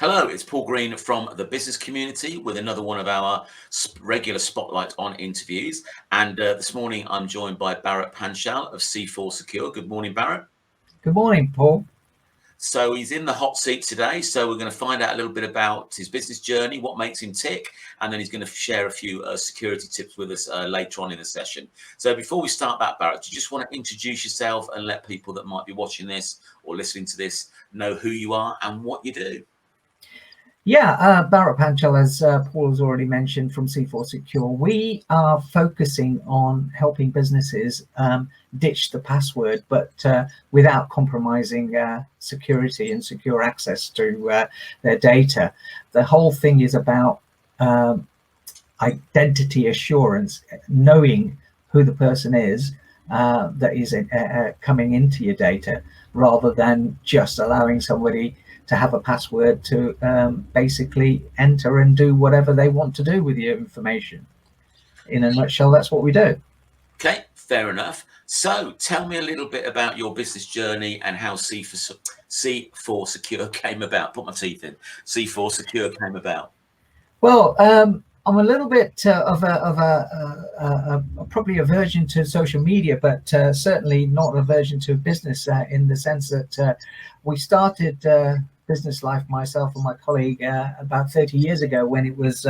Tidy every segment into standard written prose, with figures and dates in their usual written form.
Hello, it's Paul Green from the business community with another one of our regular Spotlight on interviews. And this morning I'm joined by Bharat Panchal of C4 Secure. Good morning, Bharat. Good morning, Paul. So he's in the hot seat today. So we're going to find out a little bit about his business journey, what makes him tick, and then he's going to share a few security tips with us later on in the session. So before we start that, Bharat, do you just want to introduce yourself and let people that might be watching this or listening to this know who you are and what you do? Yeah, Bharat Panchal, as Paul has already mentioned, from C4 Secure, we are focusing on helping businesses ditch the password, but without compromising security and secure access to their data. The whole thing is about identity assurance, knowing who the person is that is coming into your data, rather than just allowing somebody to have a password to basically enter and do whatever they want to do with your information. In a nutshell, that's what we do. Okay, fair enough. So tell me a little bit about your business journey and how C4 Secure came about. Put my teeth in. C4 Secure came about. Well, I'm a little bit of probably aversion to social media, but certainly not aversion to business in the sense that we started business life, myself and my colleague, about 30 years ago, when it was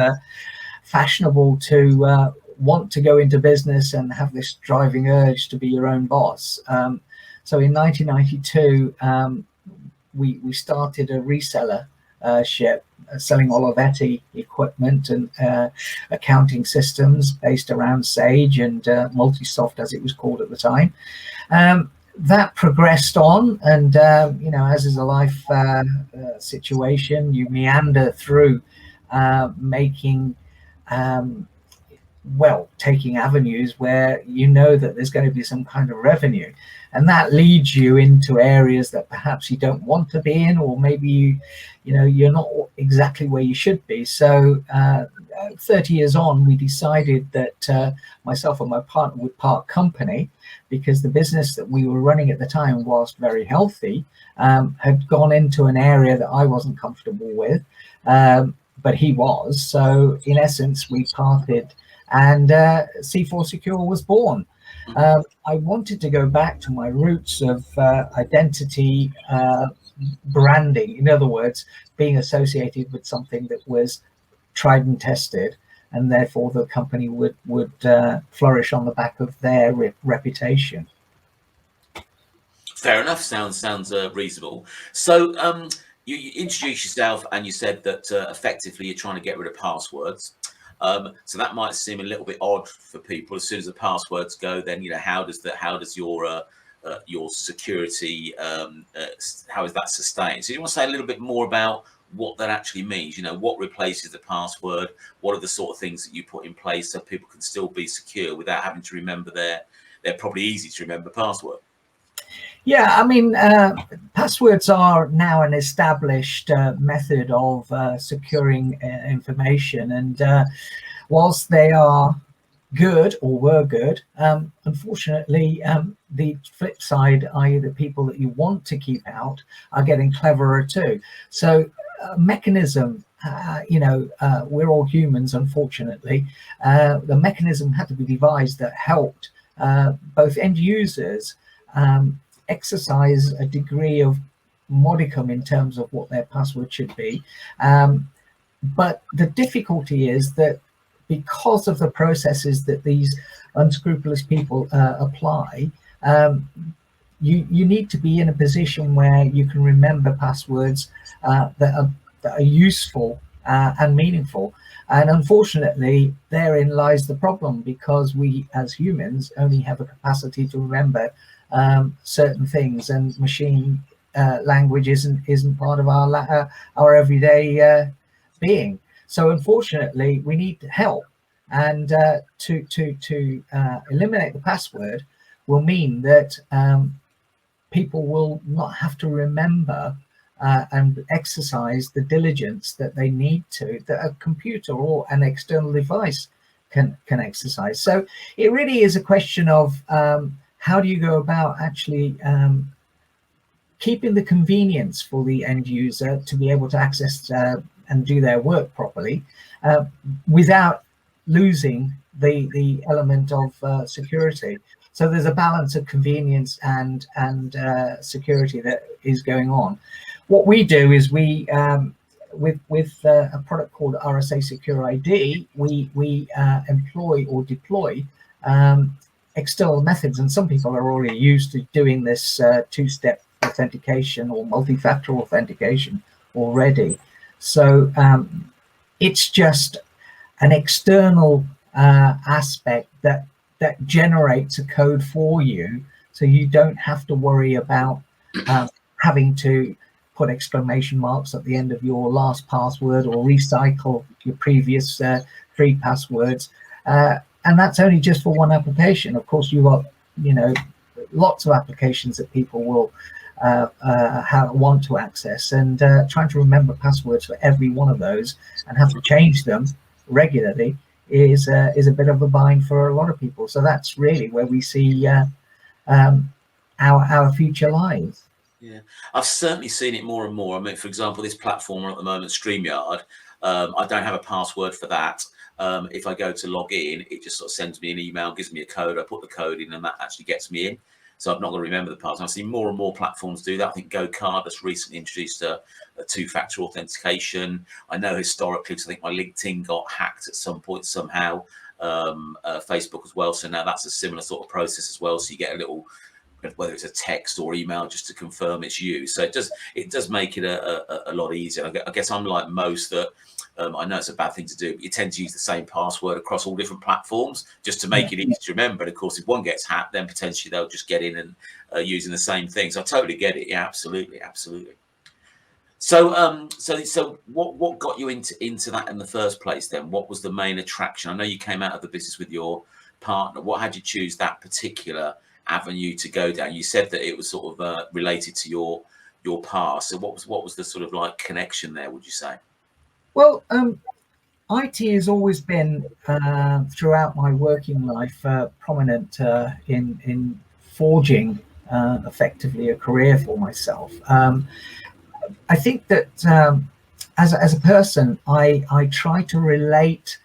fashionable to want to go into business and have this driving urge to be your own boss. So in 1992, we started a reseller ship selling Olivetti equipment and accounting systems based around Sage and Multisoft, as it was called at the time. That progressed on, and as is a life situation, you meander through making taking avenues where you know that there's going to be some kind of revenue, and that leads you into areas that perhaps you don't want to be in, or maybe you're not exactly where you should be. So 30 years on, we decided that myself and my partner would part company, because the business that we were running at the time, whilst very healthy, had gone into an area that I wasn't comfortable with, but he was. So in essence, we parted, and C4 Secure was born. I wanted to go back to my roots of identity branding. In other words, being associated with something that was tried and tested, and therefore the company would flourish on the back of their reputation. Fair enough. Sounds reasonable. So you introduced yourself and you said that effectively you're trying to get rid of passwords. So that might seem a little bit odd for people. As soon as the passwords go, then how does your security how is that sustained? So you want to say a little bit more about what that actually means? What replaces the password? What are the sort of things that you put in place so people can still be secure without having to remember their probably easy to remember password? Yeah, I mean, passwords are now an established method of securing information, and whilst they are good, or were good, unfortunately, the flip side, i.e. the people that you want to keep out, are getting cleverer too. So mechanism, we're all humans, unfortunately. The mechanism had to be devised that helped both end users exercise a degree of modicum in terms of what their password should be. But the difficulty is that because of the processes that these unscrupulous people apply, you need to be in a position where you can remember passwords that are useful and meaningful. And unfortunately, therein lies the problem, because we as humans only have a capacity to remember certain things, and machine language isn't part of our everyday being. So unfortunately, we need help, and to eliminate the password will mean that people will not have to remember and exercise the diligence that they need to, that a computer or an external device can exercise. So it really is a question of how do you go about actually keeping the convenience for the end user to be able to access and do their work properly, without losing the element of security. So there's a balance of convenience and security that is going on. What we do is we with a product called RSA Secure ID, we employ or deploy external methods, and some people are already used to doing this two-step authentication or multi-factor authentication already. So it's just an external aspect that generates a code for you, so you don't have to worry about having to put exclamation marks at the end of your last password or recycle your previous 3 passwords. And that's only just for one application. Of course, you've got, you know, lots of applications that people will want to access, and trying to remember passwords for every one of those and have to change them regularly is a bit of a bind for a lot of people. So that's really where we see our future lies. Yeah, I've certainly seen it more and more. I mean, for example, this platform at the moment, StreamYard, I don't have a password for that. If I go to log in, it just sort of sends me an email, gives me a code. I put the code in, and that actually gets me in. So I'm not going to remember the password. I've seen more and more platforms do that. I think GoCard has recently introduced a two-factor authentication. I know historically, because I think my LinkedIn got hacked at some point somehow, Facebook as well. So now that's a similar sort of process as well. So you get a little, whether it's a text or email, just to confirm it's you. So it does make it a lot easier. I guess I'm like most that. I know it's a bad thing to do, but you tend to use the same password across all different platforms just to make it easy to remember. And of course, if one gets hacked, then potentially they'll just get in and using the same thing. So I totally get it. Yeah, absolutely, absolutely. So, so what got you into that in the first place? Then, what was the main attraction? I know you came out of the business with your partner. What had you choose that particular avenue to go down? You said that it was sort of related to your past. So, what was the sort of like connection there? Would you say? Well, IT has always been throughout my working life prominent in forging effectively a career for myself. I think that as a person, I try to relate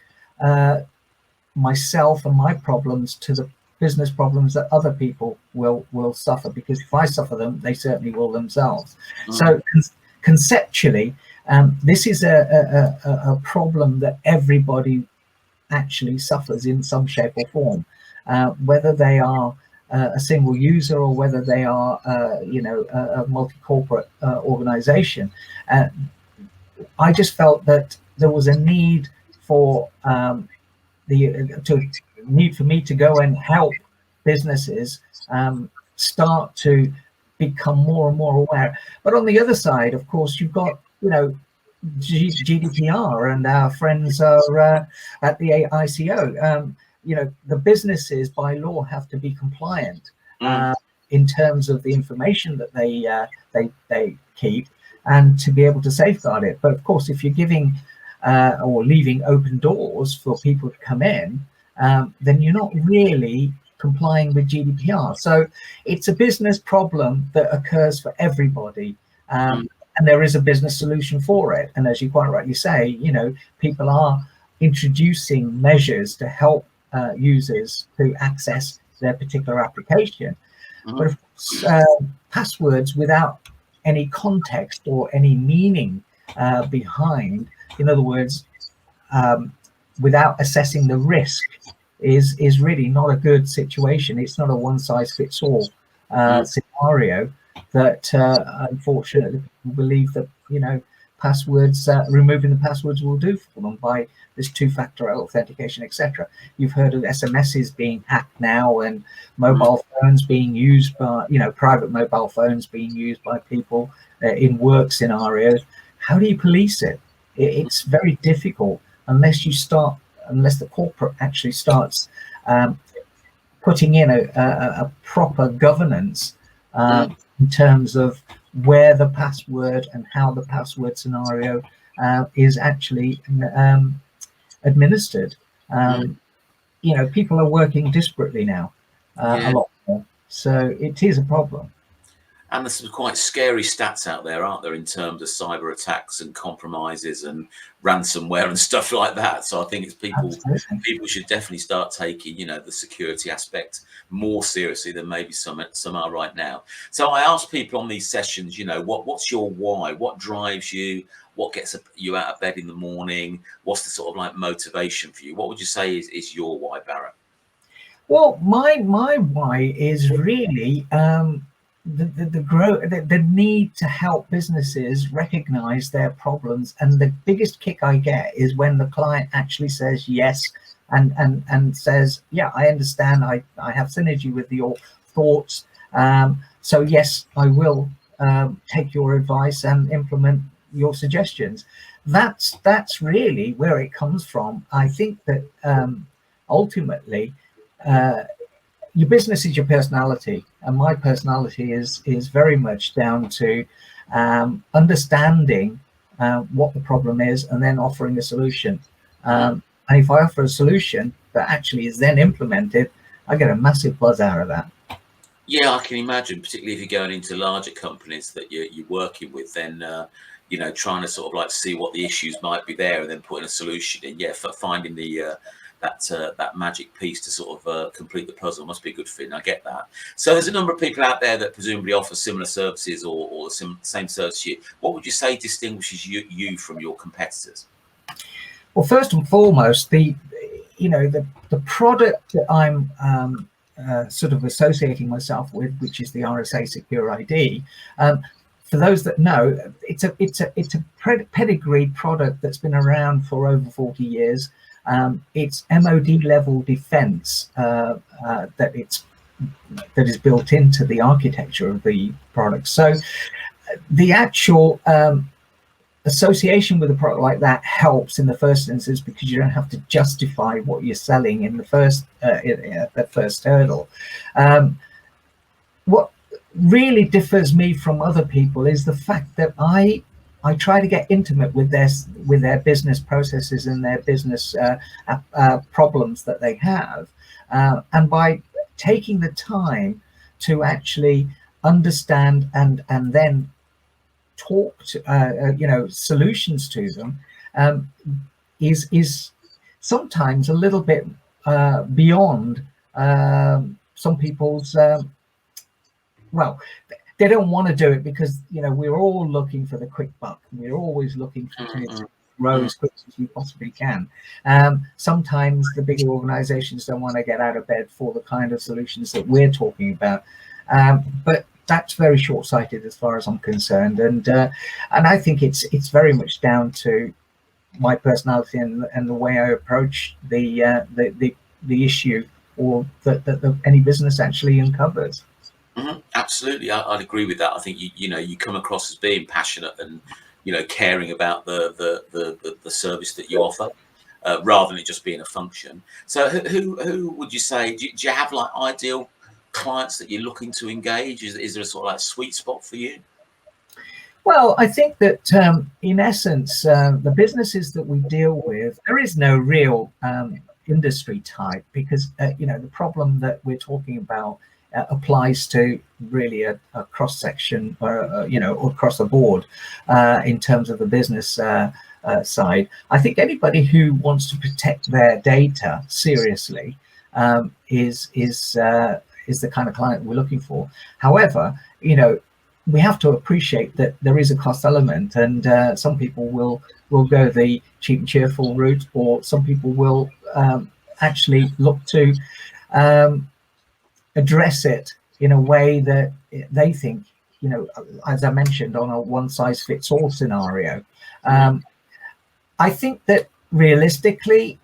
myself and my problems to the business problems that other people will suffer, because if I suffer them, they certainly will themselves. So conceptually, this is a problem that everybody actually suffers in some shape or form, whether they are a single user or whether they are, a multi-corporate organization. I just felt that there was a need for need for me to go and help businesses start to become more and more aware. But on the other side, of course, you've got, GDPR, and our friends are at the ICO. The businesses by law have to be compliant in terms of the information that they keep, and to be able to safeguard it. But of course, if you're giving or leaving open doors for people to come in, then you're not really complying with GDPR. So it's a business problem that occurs for everybody. And there is a business solution for it. And as you quite rightly say, people are introducing measures to help users to access their particular application. But of course, passwords without any context or any meaning behind, in other words, without assessing the risk, is really not a good situation. It's not a one-size-fits-all scenario that unfortunately people believe that passwords, removing the passwords will do for them by this two-factor authentication, etc. You've heard of SMSs being hacked now, and mobile phones being used by, private mobile phones being used by people in work scenarios. How do you police it? It's very difficult unless the corporate actually starts putting in a proper governance in terms of where the password and how the password scenario is actually administered. People are working disparately now, a lot more. So it is a problem. And there's some quite scary stats out there, aren't there, in terms of cyber attacks and compromises and ransomware and stuff like that. So I think it's people should definitely start taking, you know, the security aspect more seriously than maybe some are right now. So I ask people on these sessions, you know, what's your why? What drives you? What gets you out of bed in the morning? What's the sort of like motivation for you? What would you say is your why, Bharat? Well, my why is really the need to help businesses recognize their problems. And the biggest kick I get is when the client actually says yes, and says, yeah, I understand, I have synergy with your thoughts, so yes, I will take your advice and implement your suggestions. That's really where it comes from. I think that ultimately, your business is your personality, and my personality is very much down to understanding what the problem is and then offering a solution. And if I offer a solution that actually is then implemented, I get a massive buzz out of that. Yeah, I can imagine, particularly if you're going into larger companies that you're working with, then you know, trying to sort of like see what the issues might be there and then putting a solution in. Yeah, for finding the that magic piece to sort of complete the puzzle must be a good fit. I get that. So there's a number of people out there that presumably offer similar services or the same service to you. What would you say distinguishes you from your competitors? Well, first and foremost, the product that I'm sort of associating myself with, which is the RSA Secure ID. For those that know, it's a pedigreed product that's been around for over 40 years. It's MOD level defense that is built into the architecture of the product. So the actual association with a product like that helps in the first instance, because you don't have to justify what you're selling in the first hurdle. What really differs me from other people is the fact that I try to get intimate with their business processes and their business problems that they have, and by taking the time to actually understand and then talk to solutions to them, is sometimes a little bit beyond some people's well, they don't want to do it because, you know, we're all looking for the quick buck. We're always looking to grow as quick as you possibly can. Sometimes the bigger organizations don't want to get out of bed for the kind of solutions that we're talking about. But that's very short-sighted as far as I'm concerned. And I think it's very much down to my personality and the way I approach the issue, or that any business actually uncovers. Absolutely, I'd agree with that. I think you come across as being passionate and caring about the service that you offer, rather than it just being a function. So who would you say? Do you have like ideal clients that you're looking to engage? Is there a sort of like sweet spot for you? Well, I think that in essence, the businesses that we deal with, there is no real industry type, because the problem that we're talking about applies to really a cross section, or across the board in terms of the business side. I think anybody who wants to protect their data seriously is the kind of client we're looking for. However, we have to appreciate that there is a cost element, and some people will go the cheap and cheerful route, or some people will actually look to address it in a way that they think, as I mentioned, on a one-size-fits-all scenario. I think that realistically,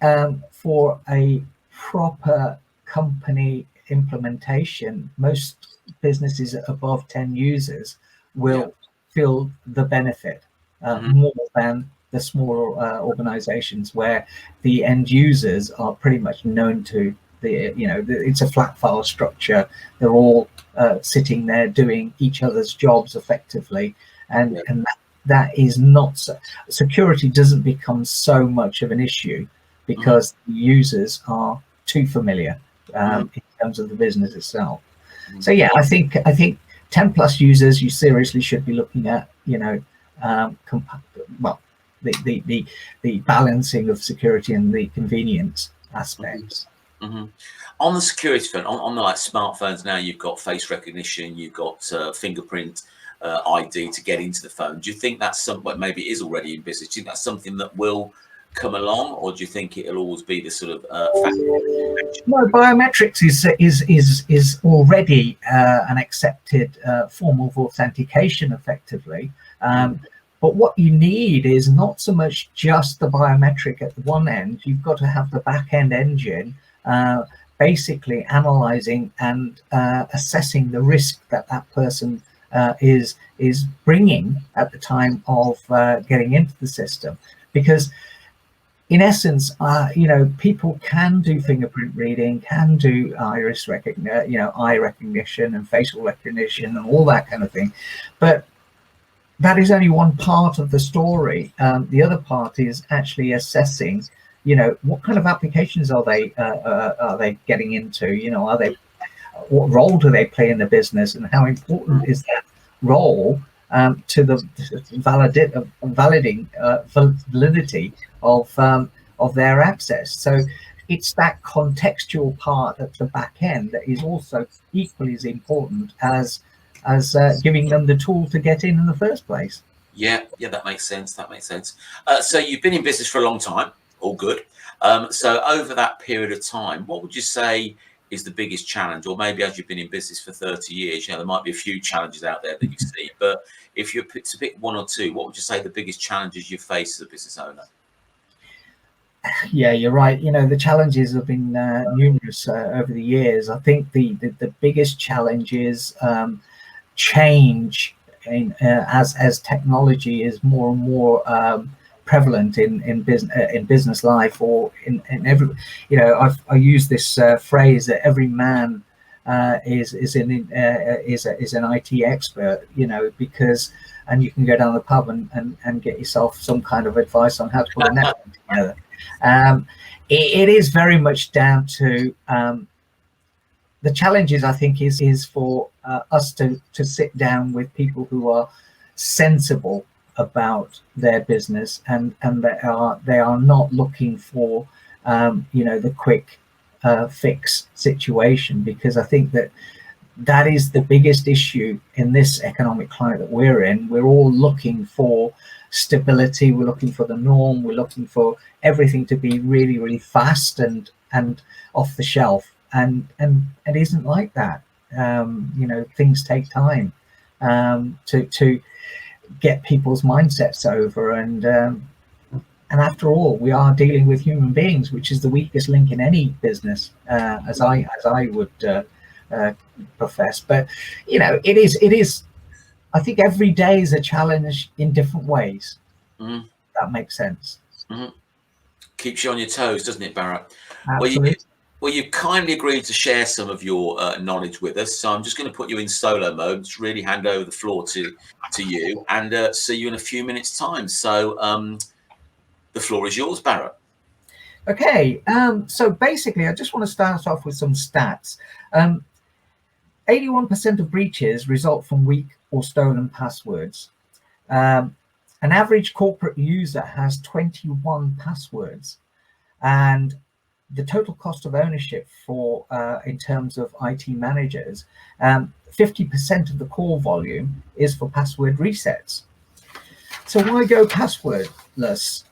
for a proper company implementation, most businesses above 10 users will feel the benefit more than the smaller organizations, where the end users are pretty much known to it's a flat file structure. They're all sitting there doing each other's jobs effectively, and that is not so. Security doesn't become so much of an issue because the users are too familiar in terms of the business itself. So yeah, I think 10 plus users, you seriously should be looking at, well, the balancing of security and the convenience aspects. Mm-hmm. On the security front, on the like smartphones now, you've got face recognition, you've got fingerprint ID to get into the phone. Do you think that's something, maybe it is already in business? Do you think that's something that will come along, or do you think it'll always be the sort of No, biometrics is already an accepted form of authentication, effectively. But what you need is not so much just the biometric at the one end. You've got to have the back end engine basically analyzing and assessing the risk that that person is bringing at the time of getting into the system. Because in essence, people can do fingerprint reading, can do iris recognition, eye recognition and facial recognition and all that kind of thing. But that is only one part of the story. The other part is actually assessing, what kind of applications are they getting into? What role do they play in the business, and how important is that role to the validity of their access? So it's that contextual part at the back end that is also equally as important as giving them the tool to get in the first place. Yeah, that makes sense. So you've been in business for a long time, all good. So over that period of time, what would you say is the biggest challenge? Or maybe as you've been in business for 30 years, there might be a few challenges out there that you see, but if you're to pick one or two, what would you say the biggest challenges you face as a business owner? Yeah, you're right. The challenges have been numerous over the years. I think the biggest challenge is change as technology is more and more prevalent in business life, or in every. I use this phrase that every man is an IT expert. Because, and you can go down the pub and get yourself some kind of advice on how to put a network together. It is very much down to the challenges. I think is for us to sit down with people who are sensible about their business, and they are not looking for the quick fix situation, because I think that is the biggest issue in this economic climate that we're in. We're all looking for stability, we're looking for the norm, we're looking for everything to be really, really fast and off the shelf, and it isn't like that. Things take time to get people's mindsets over, and after all, we are dealing with human beings, which is the weakest link in any business, as I would profess. But it is. I think every day is a challenge in different ways. Mm-hmm. That makes sense. Mm-hmm. Keeps you on your toes, doesn't it, Bharat? Absolutely. Well, you've kindly agreed to share some of your knowledge with us, so I'm just going to put you in solo mode, just really hand over the floor to you, and see you in a few minutes' time. So the floor is yours, Bharat. Okay, so basically, I just want to start off with some stats. 81% of breaches result from weak or stolen passwords. An average corporate user has 21 passwords, and the total cost of ownership for in terms of IT managers, 50% of the call volume is for password resets. So why go passwordless?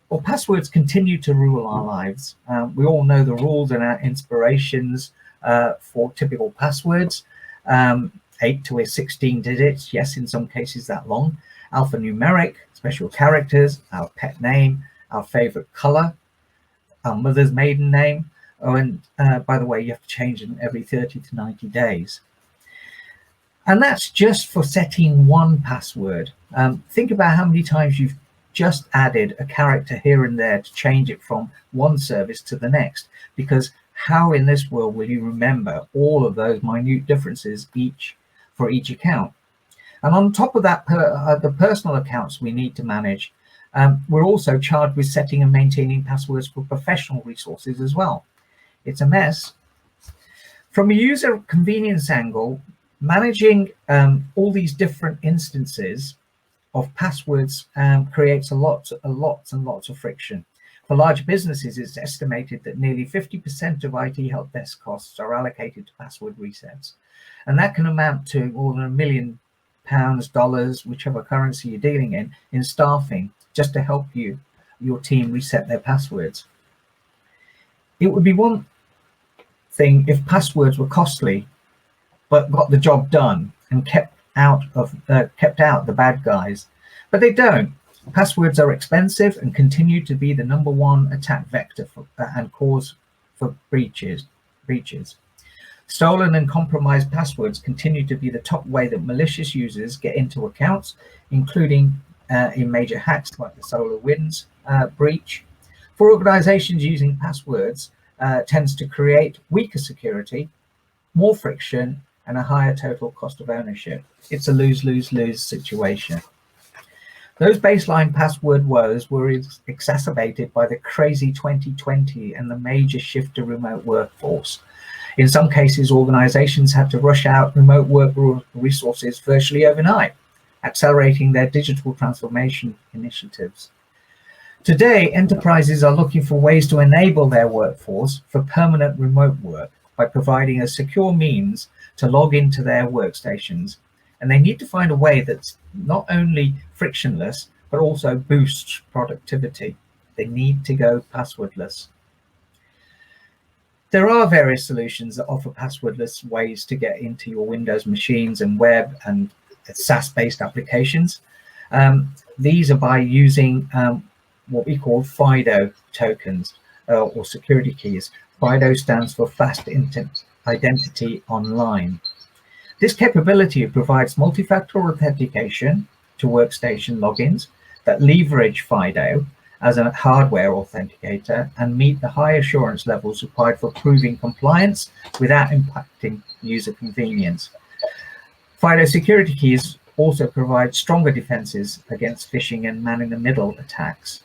Well, passwords continue to rule our lives. We all know the rules and our inspirations for typical passwords. 8 to 16 digits, yes, in some cases that long. Alphanumeric, special characters, our pet name, our favorite color, our mother's maiden name. Oh, and by the way, you have to change them every 30 to 90 days. And that's just for setting one password. Think about how many times you've just added a character here and there to change it from one service to the next, because how in this world will you remember all of those minute differences for each account? And on top of that, the personal accounts we need to manage, we're also charged with setting and maintaining passwords for professional resources as well. It's a mess. From a user convenience angle, Managing all these different instances of passwords creates lots and lots of friction. For large businesses, it's estimated that nearly 50% of IT help desk costs are allocated to password resets. And that can amount to more than £1 million, dollars, whichever currency you're dealing in staffing, just to help your team reset their passwords. It would be one thing if passwords were costly, but got the job done and kept out the bad guys. But they don't. Passwords are expensive and continue to be the #1 attack vector and cause for breaches. Stolen and compromised passwords continue to be the top way that malicious users get into accounts, including in major hacks like the SolarWinds breach. For organizations, using passwords tends to create weaker security, more friction, and a higher total cost of ownership. It's a lose-lose-lose situation. Those baseline password woes were exacerbated by the crazy 2020 and the major shift to remote workforce. In some cases, organizations had to rush out remote work resources virtually overnight, accelerating their digital transformation initiatives. Today, enterprises are looking for ways to enable their workforce for permanent remote work by providing a secure means to log into their workstations. And they need to find a way that's not only frictionless, but also boosts productivity. They need to go passwordless. There are various solutions that offer passwordless ways to get into your Windows machines and web and SaaS-based applications. These are by using what we call FIDO tokens or security keys. FIDO stands for Fast Identity Online. This capability provides multi-factor authentication to workstation logins that leverage FIDO as a hardware authenticator and meet the high assurance levels required for proving compliance without impacting user convenience. FIDO security keys also provide stronger defenses against phishing and man-in-the-middle attacks.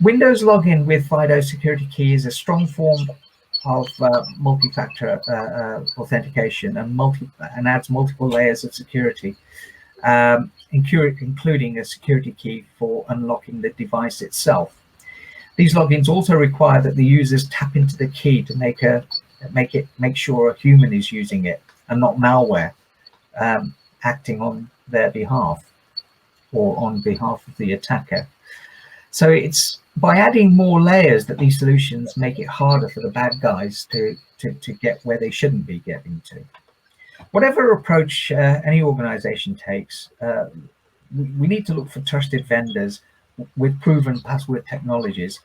Windows login with FIDO security key is a strong form of multi-factor authentication and adds multiple layers of security, including a security key for unlocking the device itself. These logins also require that the users tap into the key to make sure a human is using it and not malware acting on their behalf or on behalf of the attacker. So it's by adding more layers that these solutions make it harder for the bad guys to get where they shouldn't be getting to. Whatever approach any organization takes, we need to look for trusted vendors with proven password technologies.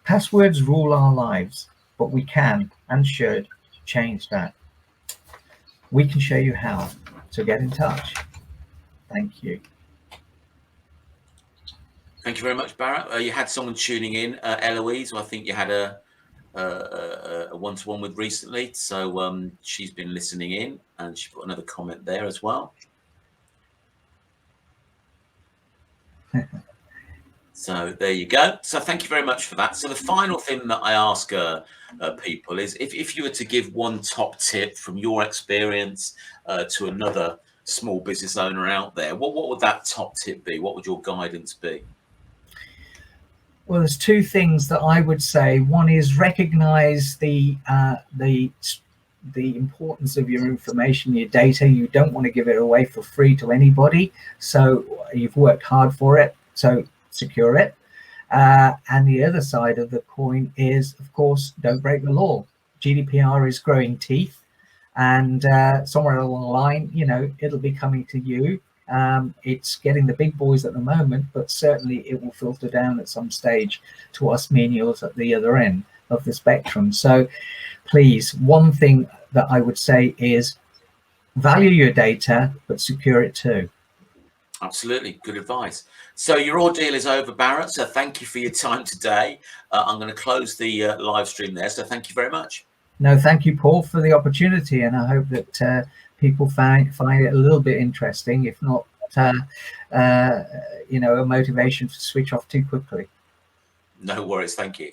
Passwords rule our lives, but we can and should change that. We can show you how, so get in touch. Thank you. Thank you very much, Bharat. You had someone tuning in, Eloise, who I think you had a one-to-one with recently. So she's been listening in, and she put another comment there as well. So there you go. So thank you very much for that. So the final thing that I ask people is if you were to give one top tip from your experience to another small business owner out there, what would that top tip be? What would your guidance be? Well, there's two things that I would say. One is recognize the importance of your information, your data. You don't want to give it away for free to anybody. So you've worked hard for it, so secure it. And the other side of the coin is, of course, don't break the law. GDPR is growing teeth, and somewhere along the line, it'll be coming to you. It's getting the big boys at the moment, but certainly it will filter down at some stage to us menials at the other end of the spectrum. So please, one thing that I would say is value your data, but secure it too. Absolutely. Good advice. So your ordeal is over, Bharat. So thank you for your time today. I'm going to close the live stream there. So thank you very much. No, thank you, Paul, for the opportunity. And I hope that people find it a little bit interesting, if not, a motivation to switch off too quickly. No worries. Thank you.